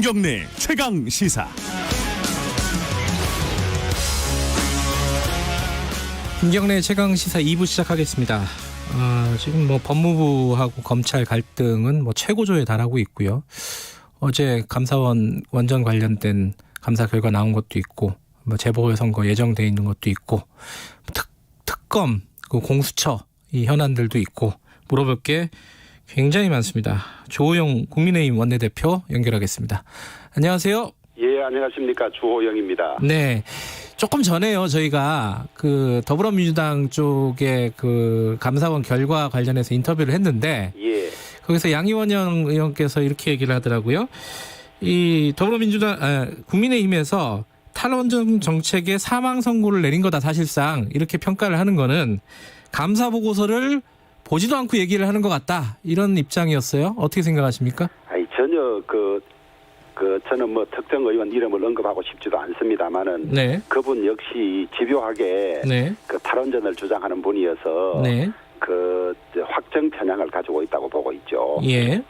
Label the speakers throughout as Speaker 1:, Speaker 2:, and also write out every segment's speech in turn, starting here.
Speaker 1: 김경래 최강 시사.
Speaker 2: 김경래 최강 시사 2부 시작하겠습니다. 지금 법무부하고 검찰 갈등은 최고조에 달하고 있고요. 어제 감사원 원전 관련된 감사 결과 나온 것도 있고, 재보궐선거 예정돼 있는 것도 있고, 특검, 공수처 이 현안들도 있고 물어볼 게 굉장히 많습니다. 주호영 국민의힘 원내대표 연결하겠습니다. 안녕하세요.
Speaker 3: 예, 안녕하십니까. 주호영입니다.
Speaker 2: 네. 조금 전에요, 저희가 더불어민주당 쪽의 감사원 결과 관련해서 인터뷰를 했는데,
Speaker 3: 예.
Speaker 2: 거기서 양이원영 의원께서 이렇게 얘기를 하더라고요. 이 국민의힘에서 탈원전 정책에 사망 선고를 내린 거다, 사실상. 이렇게 평가를 하는 거는 감사 보고서를 보지도 않고 얘기를 하는 것 같다, 이런 입장이었어요. 어떻게 생각하십니까?
Speaker 3: 전혀 저는 특정 의원 이름을 언급하고 싶지도 않습니다만은,
Speaker 2: 네.
Speaker 3: 그분 역시 집요하게
Speaker 2: 네.
Speaker 3: 탈원전을 주장하는 분이어서
Speaker 2: 네.
Speaker 3: 확정 편향을 가지고 있다고 보고 있죠.
Speaker 2: 예.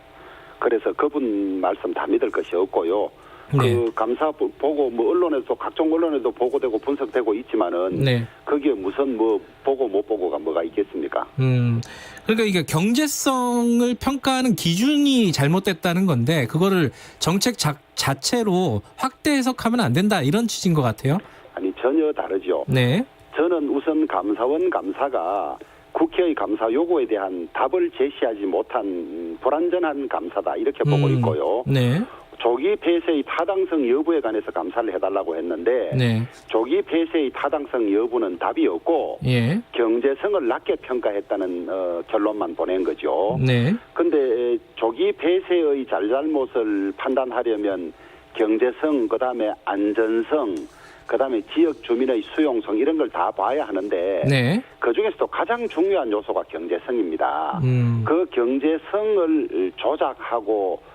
Speaker 3: 그래서 그분 말씀 다 믿을 것이 없고요.
Speaker 2: 네.
Speaker 3: 감사 보고 언론에도 각종 언론에도 보고되고 분석되고 있지만은,
Speaker 2: 네.
Speaker 3: 거기에 무슨 보고 못 보고가 뭐가 있겠습니까?
Speaker 2: 그러니까 이게 경제성을 평가하는 기준이 잘못됐다는 건데, 그거를 정책 자체로 확대 해석하면 안 된다, 이런 취지인 것 같아요.
Speaker 3: 아니, 전혀 다르죠.
Speaker 2: 네.
Speaker 3: 저는 우선 감사원 감사가 국회의 감사 요구에 대한 답을 제시하지 못한 불완전한 감사다, 이렇게 보고 있고요.
Speaker 2: 네.
Speaker 3: 조기 폐쇄의 타당성 여부에 관해서 감사를 해달라고 했는데,
Speaker 2: 네.
Speaker 3: 조기 폐쇄의 타당성 여부는 답이 없고,
Speaker 2: 예.
Speaker 3: 경제성을 낮게 평가했다는 결론만 보낸 거죠.
Speaker 2: 네.
Speaker 3: 근데 조기 폐쇄의 잘잘못을 판단하려면 경제성, 그다음에 안전성, 그다음에 지역 주민의 수용성, 이런 걸 다 봐야 하는데,
Speaker 2: 네.
Speaker 3: 그중에서도 가장 중요한 요소가 경제성입니다. 그 경제성을 조작하고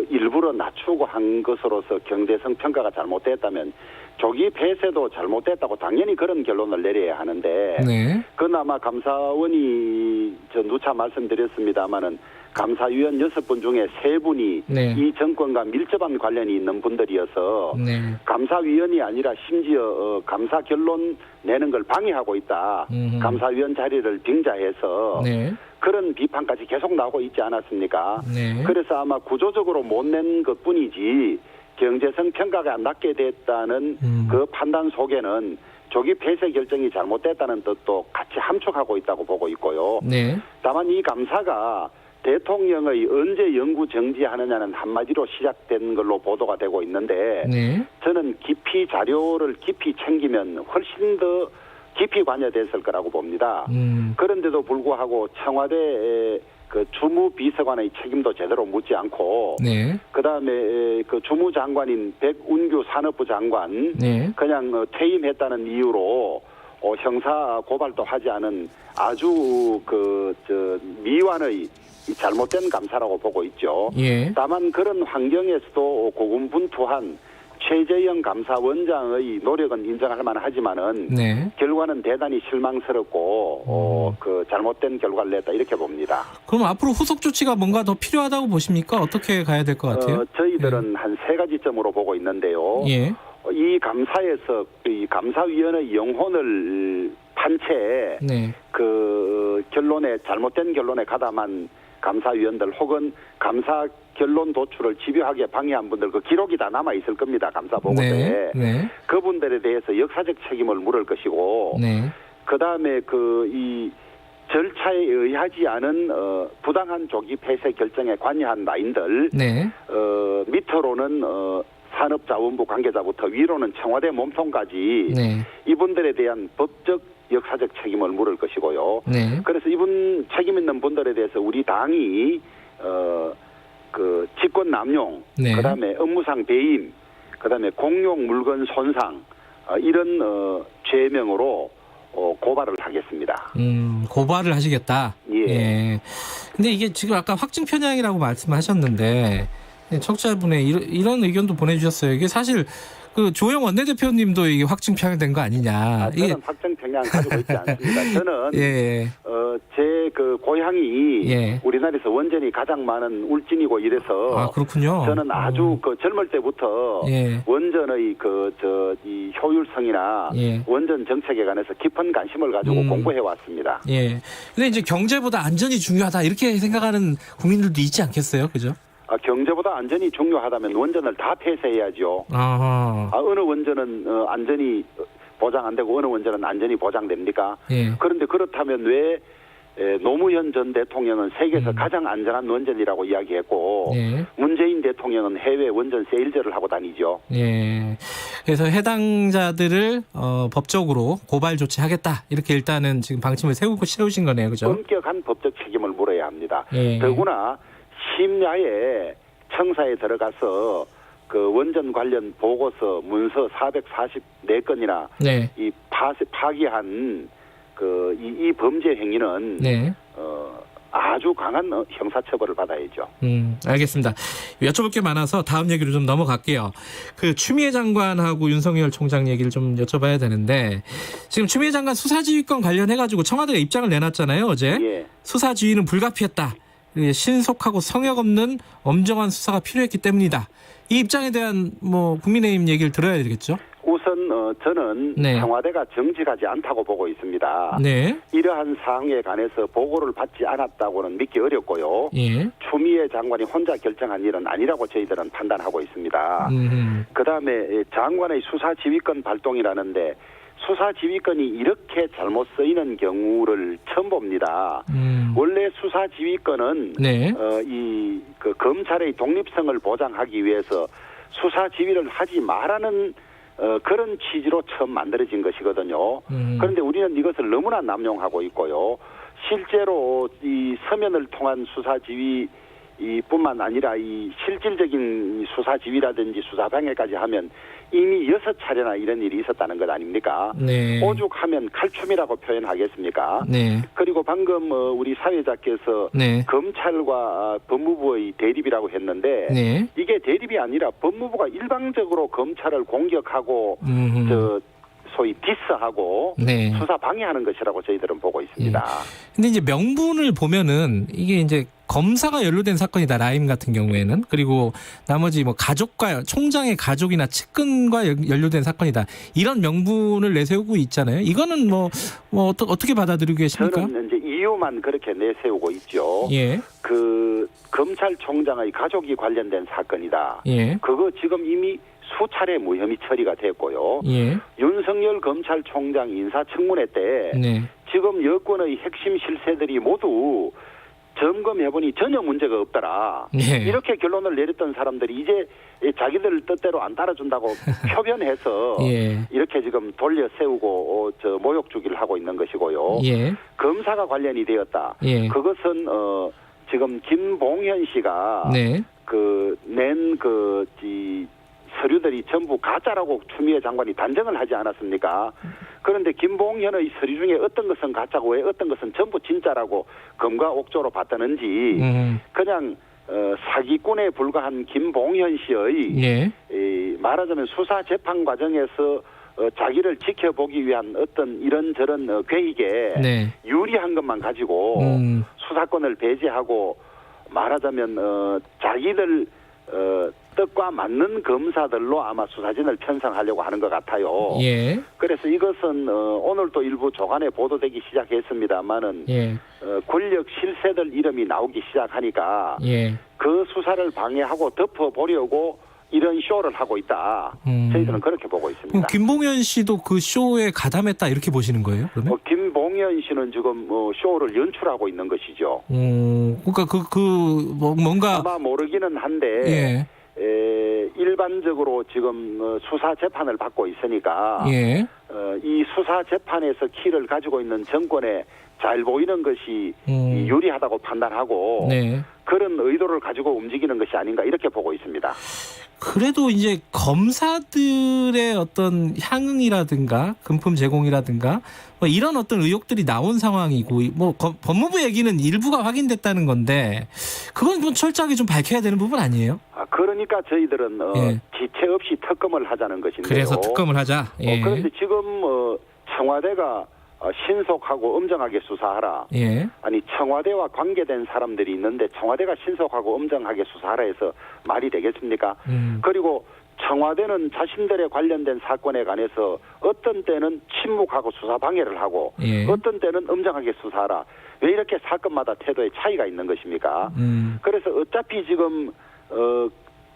Speaker 3: 일부러 낮추고 한 것으로서 경제성 평가가 잘못됐다면 조기 폐쇄도 잘못됐다고 당연히 그런 결론을 내려야 하는데,
Speaker 2: 네.
Speaker 3: 그나마 감사원이 누차 말씀드렸습니다마는 감사위원 6분 중에 3분이
Speaker 2: 네.
Speaker 3: 이 정권과 밀접한 관련이 있는 분들이어서,
Speaker 2: 네.
Speaker 3: 감사위원이 아니라 심지어 감사 결론 내는 걸 방해하고 있다. 감사위원 자리를 빙자해서
Speaker 2: 네.
Speaker 3: 그런 비판까지 계속 나오고 있지 않았습니까?
Speaker 2: 네.
Speaker 3: 그래서 아마 구조적으로 못 낸 것뿐이지 경제성 평가가 낮게 됐다는 그 판단 속에는 조기 폐쇄 결정이 잘못됐다는 뜻도 같이 함축하고 있다고 보고 있고요.
Speaker 2: 네.
Speaker 3: 다만 이 감사가 대통령의 언제 영구 정지하느냐는 한마디로 시작된 걸로 보도가 되고 있는데,
Speaker 2: 네.
Speaker 3: 저는 자료를 깊이 챙기면 훨씬 더 깊이 관여됐을 거라고 봅니다. 그런데도 불구하고 청와대 주무비서관의 책임도 제대로 묻지 않고,
Speaker 2: 네.
Speaker 3: 그다음에 주무장관인 백운규 산업부 장관,
Speaker 2: 네.
Speaker 3: 그냥 퇴임했다는 이유로 형사 고발도 하지 않은 아주 미완의 잘못된 감사라고 보고 있죠.
Speaker 2: 예.
Speaker 3: 다만 그런 환경에서도 고군분투한 최재형 감사원장의 노력은 인정할 만하지만은,
Speaker 2: 네.
Speaker 3: 결과는 대단히 실망스럽고 잘못된 결과를 냈다, 이렇게 봅니다.
Speaker 2: 그럼 앞으로 후속 조치가 뭔가 더 필요하다고 보십니까? 어떻게 가야 될 것 같아요?
Speaker 3: 저희들은 한 3가지점으로 보고 있는데요.
Speaker 2: 예.
Speaker 3: 이 감사에서 이 감사위원의 영혼을 판 채
Speaker 2: 네.
Speaker 3: 잘못된 결론에 가담한 감사위원들, 혹은 감사 결론 도출을 집요하게 방해한 분들, 기록이 다 남아 있을 겁니다, 감사 보고서에.
Speaker 2: 네. 네.
Speaker 3: 그분들에 대해서 역사적 책임을 물을 것이고,
Speaker 2: 네.
Speaker 3: 그다음에 이 절차에 의하지 않은 부당한 조기 폐쇄 결정에 관여한 라인들,
Speaker 2: 네.
Speaker 3: 밑으로는 산업자원부 관계자부터 위로는 청와대 몸통까지,
Speaker 2: 네. 이분들에
Speaker 3: 이분들에 대한 법적 역사적 책임을 물을 것이고요.
Speaker 2: 네.
Speaker 3: 그래서 이분 책임 있는 분들에 대해서 우리 당이 직권 남용,
Speaker 2: 네.
Speaker 3: 그다음에 업무상 배임, 그다음에 공용 물건 손상, 이런 죄명으로 고발을 하겠습니다.
Speaker 2: 고발을 하시겠다.
Speaker 3: 예.
Speaker 2: 근데 이게 지금 아까 확증 편향이라고 말씀하셨는데, 청취자분의 이런 의견도 보내주셨어요. 이게 사실 그 조영 원내대표님도 이게 확증 평양된 거 아니냐?
Speaker 3: 저는 확정 평양 가지고 있지 않습니다. 저는
Speaker 2: 예.
Speaker 3: 제 그 고향이
Speaker 2: 예.
Speaker 3: 우리나라에서 원전이 가장 많은 울진이고 이래서
Speaker 2: 아 그렇군요.
Speaker 3: 저는 아주 그 젊을 때부터
Speaker 2: 예.
Speaker 3: 원전의 이 효율성이나
Speaker 2: 예.
Speaker 3: 원전 정책에 관해서 깊은 관심을 가지고 공부해 왔습니다.
Speaker 2: 예. 근데 이제 경제보다 안전이 중요하다 이렇게 생각하는 국민들도 있지 않겠어요, 그죠?
Speaker 3: 경제보다 안전이 중요하다면 원전을 다 폐쇄해야죠.
Speaker 2: 아하.
Speaker 3: 어느 원전은 안전이 보장 안 되고 어느 원전은 안전이 보장됩니까?
Speaker 2: 예.
Speaker 3: 그런데 그렇다면 왜 노무현 전 대통령은 세계에서 가장 안전한 원전이라고 이야기했고
Speaker 2: 예.
Speaker 3: 문재인 대통령은 해외 원전 세일즈를 하고 다니죠.
Speaker 2: 예. 그래서 해당자들을 법적으로 고발 조치하겠다 이렇게 일단은 지금 방침을 세우신 거네요, 그죠?
Speaker 3: 엄격한 법적 책임을 물어야 합니다.
Speaker 2: 예.
Speaker 3: 더구나 심야에 청사에 들어가서 그 원전 관련 보고서 문서 444건이나
Speaker 2: 네.
Speaker 3: 이 파기한 이 범죄 행위는
Speaker 2: 네.
Speaker 3: 아주 강한 형사처벌을 받아야죠.
Speaker 2: 알겠습니다. 여쭤볼 게 많아서 다음 얘기로 좀 넘어갈게요. 그 추미애 장관하고 윤석열 총장 얘기를 좀 여쭤봐야 되는데 지금 추미애 장관 수사지휘권 관련해가지고 청와대가 입장을 내놨잖아요, 어제.
Speaker 3: 예.
Speaker 2: 수사지휘는 불가피했다. 신속하고 성역 없는 엄정한 수사가 필요했기 때문이다. 이 입장에 대한 국민의힘 얘기를 들어야 되겠죠?
Speaker 3: 우선 저는
Speaker 2: 네.
Speaker 3: 청와대가 정직하지 않다고 보고 있습니다.
Speaker 2: 네.
Speaker 3: 이러한 사항에 관해서 보고를 받지 않았다고는 믿기 어렵고요.
Speaker 2: 예.
Speaker 3: 추미애 장관이 혼자 결정한 일은 아니라고 저희들은 판단하고 있습니다. 그다음에 장관의 수사지휘권 발동이라는데 수사지휘권이 이렇게 잘못 쓰이는 경우를 처음 봅니다. 원래 수사지휘권은
Speaker 2: 네.
Speaker 3: 그 검찰의 독립성을 보장하기 위해서 수사지휘를 하지 말라는 그런 취지로 처음 만들어진 것이거든요. 그런데 우리는 이것을 너무나 남용하고 있고요. 실제로 이 서면을 통한 수사지휘 뿐만 아니라 이 실질적인 수사지휘라든지 수사방해까지 하면 이미 6차례나 이런 일이 있었다는 것 아닙니까?
Speaker 2: 네.
Speaker 3: 오죽하면 칼춤이라고 표현하겠습니까?
Speaker 2: 네.
Speaker 3: 그리고 방금 우리 사회자께서
Speaker 2: 네.
Speaker 3: 검찰과 법무부의 대립이라고 했는데
Speaker 2: 네.
Speaker 3: 이게 대립이 아니라 법무부가 일방적으로 검찰을 공격하고 소위 디스하고
Speaker 2: 네.
Speaker 3: 수사 방해하는 것이라고 저희들은 보고 있습니다.
Speaker 2: 근데 이제 명분을 보면은 이게 이제 검사가 연루된 사건이다, 라임 같은 경우에는. 그리고 나머지 가족과 총장의 가족이나 측근과 연루된 사건이다. 이런 명분을 내세우고 있잖아요. 이거는 어떻게 받아들이고 계십니까?
Speaker 3: 저는 이제 이유만 그렇게 내세우고 있죠.
Speaker 2: 예.
Speaker 3: 그 검찰총장의 가족이 관련된 사건이다.
Speaker 2: 예.
Speaker 3: 그거 지금 이미 수차례 무혐의 처리가 됐고요.
Speaker 2: 예.
Speaker 3: 윤석열 검찰총장 인사청문회 때
Speaker 2: 네.
Speaker 3: 지금 여권의 핵심 실세들이 모두 점검해보니 전혀 문제가 없더라.
Speaker 2: 예.
Speaker 3: 이렇게 결론을 내렸던 사람들이 이제 자기들 뜻대로 안 따라준다고 표변해서
Speaker 2: 예.
Speaker 3: 이렇게 지금 돌려 세우고 모욕 주기를 하고 있는 것이고요.
Speaker 2: 예.
Speaker 3: 검사가 관련이 되었다.
Speaker 2: 예.
Speaker 3: 그것은 지금 김봉현 씨가
Speaker 2: 네.
Speaker 3: 낸 서류들이 전부 가짜라고 추미애 장관이 단정을 하지 않았습니까? 그런데 김봉현의 서류 중에 어떤 것은 가짜고 왜 어떤 것은 전부 진짜라고 검과 옥조로 봤다는지 그냥 사기꾼에 불과한 김봉현 씨의
Speaker 2: 예.
Speaker 3: 말하자면 수사 재판 과정에서 자기를 지켜보기 위한 어떤 이런저런 괴익에
Speaker 2: 네.
Speaker 3: 유리한 것만 가지고 수사권을 배제하고 말하자면 자기들 뜻과 맞는 검사들로 아마 수사진을 편성하려고 하는 것 같아요.
Speaker 2: 예.
Speaker 3: 그래서 이것은 오늘도 일부 조간에 보도되기 시작했습니다만은
Speaker 2: 예.
Speaker 3: 권력 실세들 이름이 나오기 시작하니까
Speaker 2: 예.
Speaker 3: 그 수사를 방해하고 덮어보려고 이런 쇼를 하고 있다. 저희들은 그렇게 보고 있습니다.
Speaker 2: 김봉현 씨도 그 쇼에 가담했다 이렇게 보시는 거예요? 그러면?
Speaker 3: 김봉현 씨는 지금 쇼를 연출하고 있는 것이죠.
Speaker 2: 그러니까 뭔가
Speaker 3: 아마 모르기는 한데
Speaker 2: 예.
Speaker 3: 일반적으로 지금 수사 재판을 받고 있으니까
Speaker 2: 예.
Speaker 3: 이 수사 재판에서 키를 가지고 있는 정권에 잘 보이는 것이 유리하다고 판단하고
Speaker 2: 네.
Speaker 3: 그런 의도를 가지고 움직이는 것이 아닌가 이렇게 보고 있습니다.
Speaker 2: 그래도 이제 검사들의 어떤 향응이라든가 금품 제공이라든가 뭐 이런 어떤 의혹들이 나온 상황이고 뭐 법무부 얘기는 일부가 확인됐다는 건데 그건 좀 철저하게 좀 밝혀야 되는 부분 아니에요?
Speaker 3: 그러니까 저희들은 지체 없이 특검을 하자는 것인데요.
Speaker 2: 그래서 특검을 하자. 예.
Speaker 3: 그런데 지금 청와대가 신속하고 엄정하게 수사하라.
Speaker 2: 예.
Speaker 3: 아니 청와대와 관계된 사람들이 있는데 청와대가 신속하고 엄정하게 수사하라 해서 말이 되겠습니까? 그리고 청와대는 자신들에 관련된 사건에 관해서 어떤 때는 침묵하고 수사 방해를 하고
Speaker 2: 예.
Speaker 3: 어떤 때는 엄정하게 수사하라. 왜 이렇게 사건마다 태도에 차이가 있는 것입니까? 그래서 어차피 지금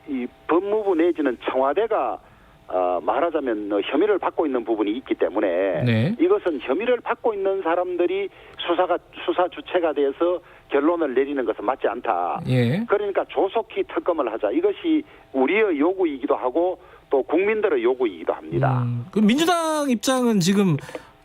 Speaker 3: 이 법무부 내지는 청와대가 말하자면 혐의를 받고 있는 부분이 있기 때문에
Speaker 2: 네.
Speaker 3: 이것은 혐의를 받고 있는 사람들이 수사 주체가 돼서 결론을 내리는 것은 맞지 않다.
Speaker 2: 예.
Speaker 3: 그러니까 조속히 특검을 하자. 이것이 우리의 요구이기도 하고 또 국민들의 요구이기도 합니다.
Speaker 2: 그 민주당 입장은 지금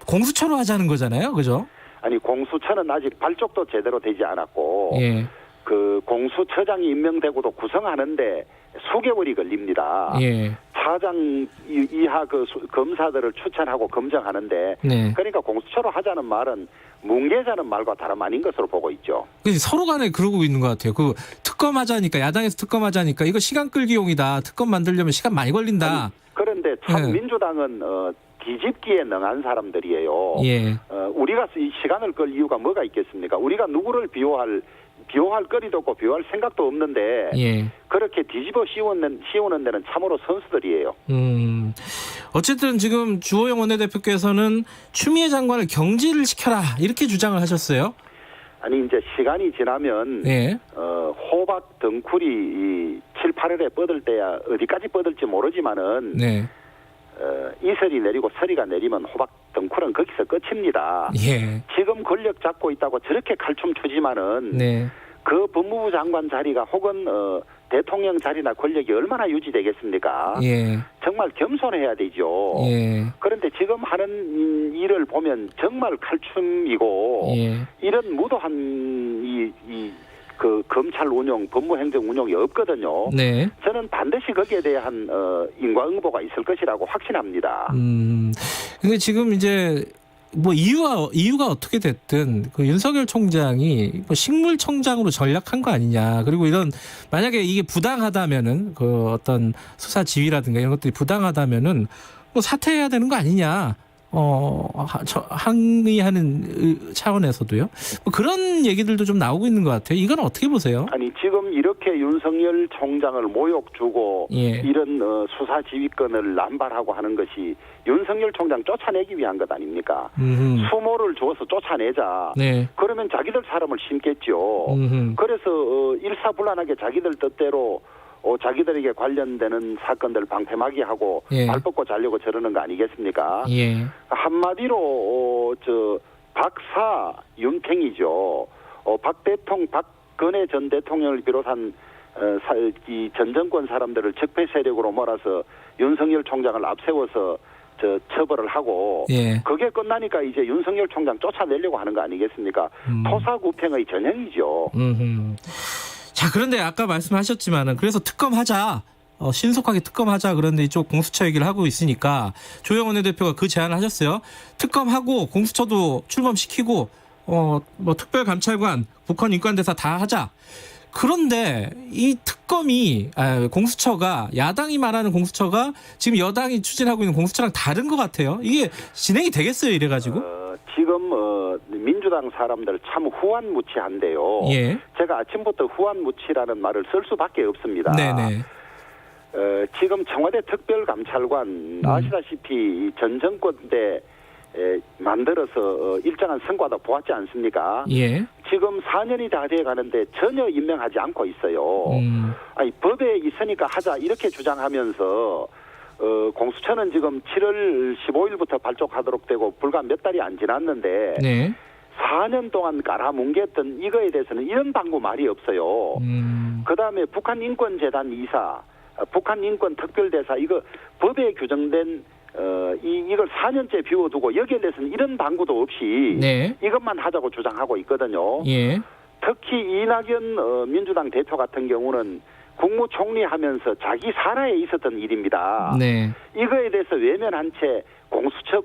Speaker 2: 공수처로 하자는 거잖아요, 그죠?
Speaker 3: 아니 공수처는 아직 발족도 제대로 되지 않았고
Speaker 2: 예.
Speaker 3: 그 공수처장이 임명되고도 구성하는데 수개월이 걸립니다.
Speaker 2: 예.
Speaker 3: 차장 이하 그 검사들을 추천하고 검증하는데
Speaker 2: 네.
Speaker 3: 그러니까 공수처로 하자는 말은 뭉개자는 말과 다름 아닌 것으로 보고 있죠.
Speaker 2: 서로 간에 그러고 있는 것 같아요. 그 특검하자니까 야당에서 특검하자니까 이거 시간 끌기용이다. 특검 만들려면 시간 많이 걸린다.
Speaker 3: 그런데 참
Speaker 2: 예.
Speaker 3: 민주당은 뒤집기에 능한 사람들이에요.
Speaker 2: 예.
Speaker 3: 우리가 이 시간을 끌 이유가 뭐가 있겠습니까? 우리가 누구를 비호할 거리도 없고 비호할 생각도 없는데
Speaker 2: 예.
Speaker 3: 그렇게 뒤집어 씌우는 데는 참으로 선수들이에요.
Speaker 2: 어쨌든 지금 주호영 원내대표께서는 추미애 장관을 경질을 시켜라 이렇게 주장을 하셨어요.
Speaker 3: 아니 이제 시간이 지나면
Speaker 2: 예.
Speaker 3: 호박 덩쿨이 7, 8월에 뻗을 때야 어디까지 뻗을지 모르지만은
Speaker 2: 네.
Speaker 3: 이슬이 내리고 서리가 내리면 호박 덩쿨은 거기서 끝입니다.
Speaker 2: 예.
Speaker 3: 지금 권력 잡고 있다고 저렇게 칼춤 추지만은
Speaker 2: 네.
Speaker 3: 그 법무부 장관 자리가 혹은 대통령 자리나 권력이 얼마나 유지되겠습니까?
Speaker 2: 예.
Speaker 3: 정말 겸손해야 되죠.
Speaker 2: 예.
Speaker 3: 그런데 지금 하는 일을 보면 정말 칼춤이고
Speaker 2: 예.
Speaker 3: 이런 무도한 그 검찰 운영, 법무행정 운영이 없거든요.
Speaker 2: 네.
Speaker 3: 저는 반드시 거기에 대한 인과응보가 있을 것이라고 확신합니다.
Speaker 2: 근데 지금 이제 뭐 이유가 어떻게 됐든 그 윤석열 총장이 뭐 식물청장으로 전략한 거 아니냐. 그리고 이런 만약에 이게 부당하다면은 그 어떤 수사 지휘라든가 이런 것들이 부당하다면은 뭐 사퇴해야 되는 거 아니냐. 항의하는 차원에서도요. 뭐 그런 얘기들도 좀 나오고 있는 것 같아요. 이건 어떻게 보세요?
Speaker 3: 아니 지금 이렇게 윤석열 총장을 모욕 주고
Speaker 2: 예.
Speaker 3: 이런 수사 지휘권을 남발하고 하는 것이 윤석열 총장 쫓아내기 위한 것 아닙니까? 수모를 주어서 쫓아내자.
Speaker 2: 네.
Speaker 3: 그러면 자기들 사람을 심겠죠. 그래서 일사불란하게 자기들 뜻대로 자기들에게 관련되는 사건들 방패막이 하고
Speaker 2: 예.
Speaker 3: 발 뻗고 자려고 저러는 거 아니겠습니까?
Speaker 2: 예.
Speaker 3: 한마디로 박사 윤팽이죠. 박근혜 전 대통령을 비롯한 이 전 정권 사람들을 적폐 세력으로 몰아서 윤석열 총장을 앞세워서 처벌을 하고
Speaker 2: 예.
Speaker 3: 그게 끝나니까 이제 윤석열 총장 쫓아내려고 하는 거 아니겠습니까? 토사구팽의 전형이죠.
Speaker 2: 자, 그런데 아까 말씀하셨지만은 그래서 특검하자. 신속하게 특검하자. 그런데 이쪽 공수처 얘기를 하고 있으니까 조영 원내대표가 그 제안을 하셨어요. 특검하고 공수처도 출범시키고 뭐 특별감찰관, 북한 인권대사 다 하자. 그런데 이 공수처가 야당이 말하는 공수처가 지금 여당이 추진하고 있는 공수처랑 다른 것 같아요. 이게 진행이 되겠어요, 이래가지고?
Speaker 3: 지금 민주당 사람들 참 후한무치한데요.
Speaker 2: 예.
Speaker 3: 제가 아침부터 후한무치라는 말을 쓸 수밖에 없습니다.
Speaker 2: 네네.
Speaker 3: 지금 청와대 특별감찰관 아시다시피 전 정권 때 만들어서 일정한 성과도 보았지 않습니까?
Speaker 2: 예.
Speaker 3: 지금 4년이 다 돼 가는데 전혀 임명하지 않고 있어요. 아니, 법에 있으니까 하자 이렇게 주장하면서 공수처는 지금 7월 15일부터 발족하도록 되고 불과 몇 달이 안 지났는데
Speaker 2: 네.
Speaker 3: 4년 동안 깔아뭉갰던 이거에 대해서는 이런 방구 말이 없어요. 그다음에 북한인권재단 이사, 북한인권특별대사 이거 법에 규정된 이걸 4년째 비워두고 여기에 대해서는 이런 방구도 없이
Speaker 2: 네.
Speaker 3: 이것만 하자고 주장하고 있거든요.
Speaker 2: 예.
Speaker 3: 특히 이낙연 민주당 대표 같은 경우는 국무총리 하면서 자기 사라에 있었던 일입니다.
Speaker 2: 네.
Speaker 3: 이거에 대해서 외면한 채 공수처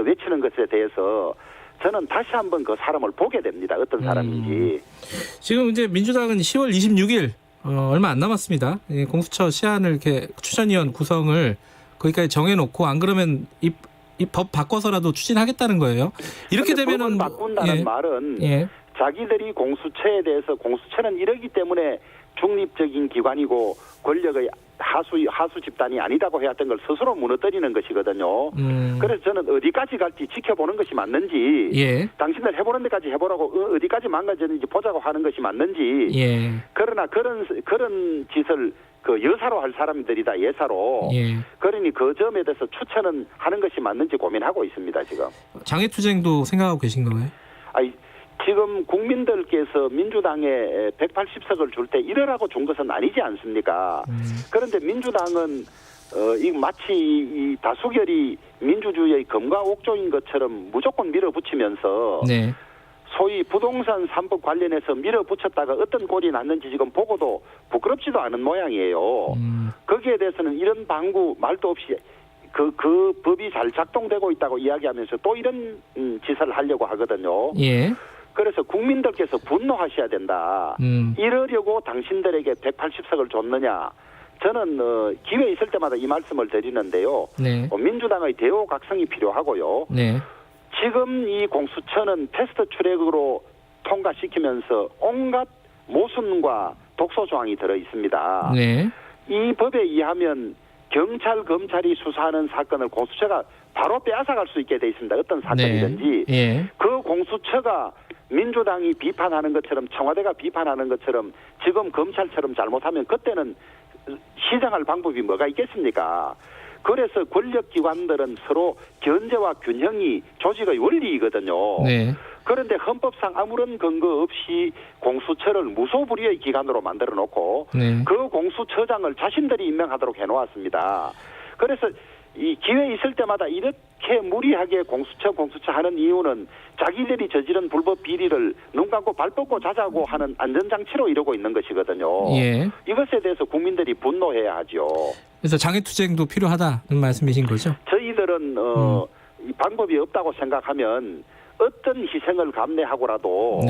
Speaker 3: 외치는 것에 대해서 저는 다시 한번 그 사람을 보게 됩니다. 어떤 사람인지.
Speaker 2: 지금 이제 민주당은 10월 26일 얼마 안 남았습니다. 공수처 시한을 이렇게 추천위원 구성을 거기까지 정해놓고 안 그러면 이 법 바꿔서라도 추진하겠다는 거예요. 이렇게 되면은
Speaker 3: 법을 바꾼다는 말은 자기들이 공수처에 대해서 공수처는 이러기 때문에 중립적인 기관이고 권력의 하수 집단이 아니다고 해왔던 걸 스스로 무너뜨리는 것이거든요. 그래서 저는 어디까지 갈지 지켜보는 것이 맞는지 당신들 해보는 데까지 해보라고 어디까지 망가졌는지 보자고 하는 것이 맞는지 그러나 그런 짓을 그 여사로 할 사람들이다 예사로 그러니 그 점에 대해서 추천은 하는 것이 맞는지 고민하고 있습니다. 지금
Speaker 2: 장애투쟁도 생각하고 계신 거예요?
Speaker 3: 지금 국민들께서 민주당에 180석을 줄 때 이러라고 준 것은 아니지 않습니까? 그런데 민주당은 마치 이 다수결이 민주주의의 검과 옥조인 것처럼 무조건 밀어붙이면서 소위 부동산 3법 관련해서 밀어붙였다가 어떤 꼴이 났는지 지금 보고도 부끄럽지도 않은 모양이에요. 거기에 대해서는 이런 방구 말도 없이 그 법이 잘 작동되고 있다고 이야기하면서 또 이런 짓을 하려고 하거든요. 그래서 국민들께서 분노하셔야 된다. 이러려고 당신들에게 180석을 줬느냐. 저는 기회 있을 때마다 이 말씀을 드리는데요. 민주당의 대호각성이 필요하고요. 지금 이 공수처는 패스트 트랙으로 통과시키면서 온갖 모순과 독소 조항이 들어 있습니다. 이 법에 의하면 경찰, 검찰이 수사하는 사건을 공수처가 바로 빼앗아갈 수 있게 돼 있습니다. 어떤 사건이든지. 그 공수처가 민주당이 비판하는 것처럼 청와대가 비판하는 것처럼 지금 검찰처럼 잘못하면 그때는 시정할 방법이 뭐가 있겠습니까? 그래서 권력기관들은 서로 견제와 균형이 조직의 원리이거든요. 그런데 헌법상 아무런 근거 없이 공수처를 무소불위의 기관으로 만들어 놓고 그 공수처장을 자신들이 임명하도록 해놓았습니다. 그래서 이 기회 있을 때마다 이렇게 무리하게 공수처 하는 이유는 자기들이 저지른 불법 비리를 눈 감고 발 뻗고 자자고 하는 안전장치로 이러고 있는 것이거든요. 이것에 대해서 국민들이 분노해야 하죠.
Speaker 2: 그래서 장애투쟁도 필요하다는 말씀이신 거죠?
Speaker 3: 저희들은 이 방법이 없다고 생각하면 어떤 희생을 감내하고라도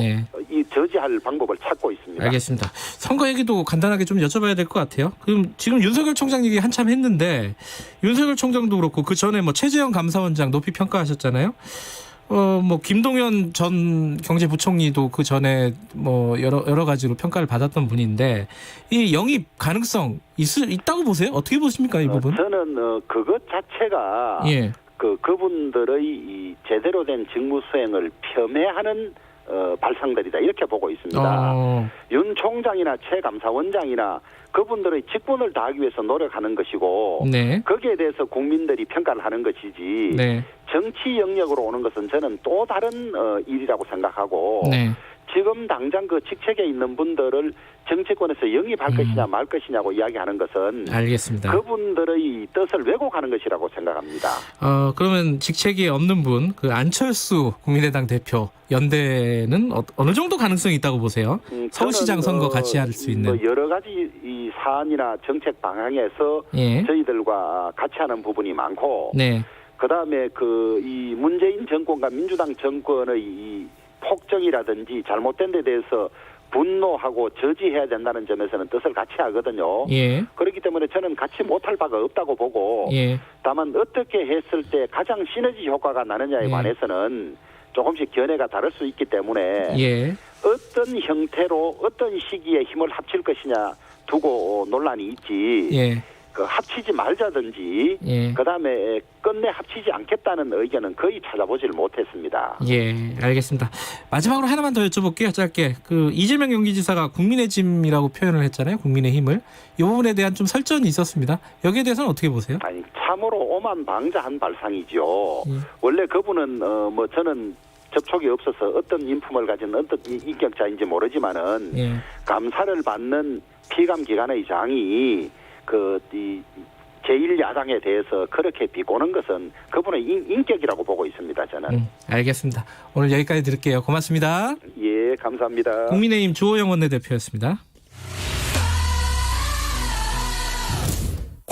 Speaker 3: 이 저지할 방법을 찾고 있습니다.
Speaker 2: 알겠습니다. 선거 얘기도 간단하게 좀 여쭤봐야 될 것 같아요. 그럼 지금 윤석열 총장 얘기 한참 했는데 윤석열 총장도 그렇고 그 전에 뭐 최재형 감사원장 높이 평가하셨잖아요. 뭐 김동연 전 경제부총리도 그 전에 뭐 여러 가지로 평가를 받았던 분인데 이 영입 가능성 있다고 보세요? 어떻게 보십니까 이 부분?
Speaker 3: 저는 그것 자체가 그분들의 이 제대로 된 직무 수행을 폄훼하는 발상들이다 이렇게 보고 있습니다. 윤 총장이나 최 감사원장이나 그분들의 직분을 다하기 위해서 노력하는 것이고 거기에 대해서 국민들이 평가를 하는 것이지 정치 영역으로 오는 것은 저는 또 다른 일이라고 생각하고 지금 당장 그 직책에 있는 분들을 정치권에서 영입할 것이냐 말 것이냐고 이야기하는 것은
Speaker 2: 알겠습니다.
Speaker 3: 그분들의 뜻을 왜곡하는 것이라고 생각합니다.
Speaker 2: 그러면 직책이 없는 분, 그 안철수 국민의당 대표 연대는 어느 정도 가능성이 있다고 보세요? 서울시장 선거 같이 할 수 있는.
Speaker 3: 여러 가지 이 사안이나 정책 방향에서 저희들과 같이 하는 부분이 많고 그다음에 이 문재인 정권과 민주당 정권의 이 폭정이라든지 잘못된 데 대해서 분노하고 저지해야 된다는 점에서는 뜻을 같이 하거든요. 그렇기 때문에 저는 같이 못할 바가 없다고 보고 다만 어떻게 했을 때 가장 시너지 효과가 나느냐에 관해서는 조금씩 견해가 다를 수 있기 때문에 어떤 형태로 어떤 시기에 힘을 합칠 것이냐 두고 논란이 있지 합치지 말자든지 그다음에 끝내 합치지 않겠다는 의견은 거의 찾아보지를 못했습니다.
Speaker 2: 알겠습니다. 마지막으로 하나만 더 여쭤볼게요. 짧게. 이재명 경기지사가 국민의 짐이라고 표현을 했잖아요. 국민의힘을. 이 부분에 대한 좀 설전이 있었습니다. 여기에 대해서는 어떻게 보세요?
Speaker 3: 참으로 오만방자한 발상이죠. 원래 그분은 저는 접촉이 없어서 어떤 인품을 가진 어떤 인격자인지 모르지만은 감사를 받는 피감기관의 장이 이 제1야당에 대해서 그렇게 비꼬는 것은 그분의 인격이라고 보고 있습니다. 저는.
Speaker 2: 알겠습니다. 오늘 여기까지 드릴게요. 고맙습니다.
Speaker 3: 감사합니다.
Speaker 2: 국민의힘 주호영 원내대표였습니다.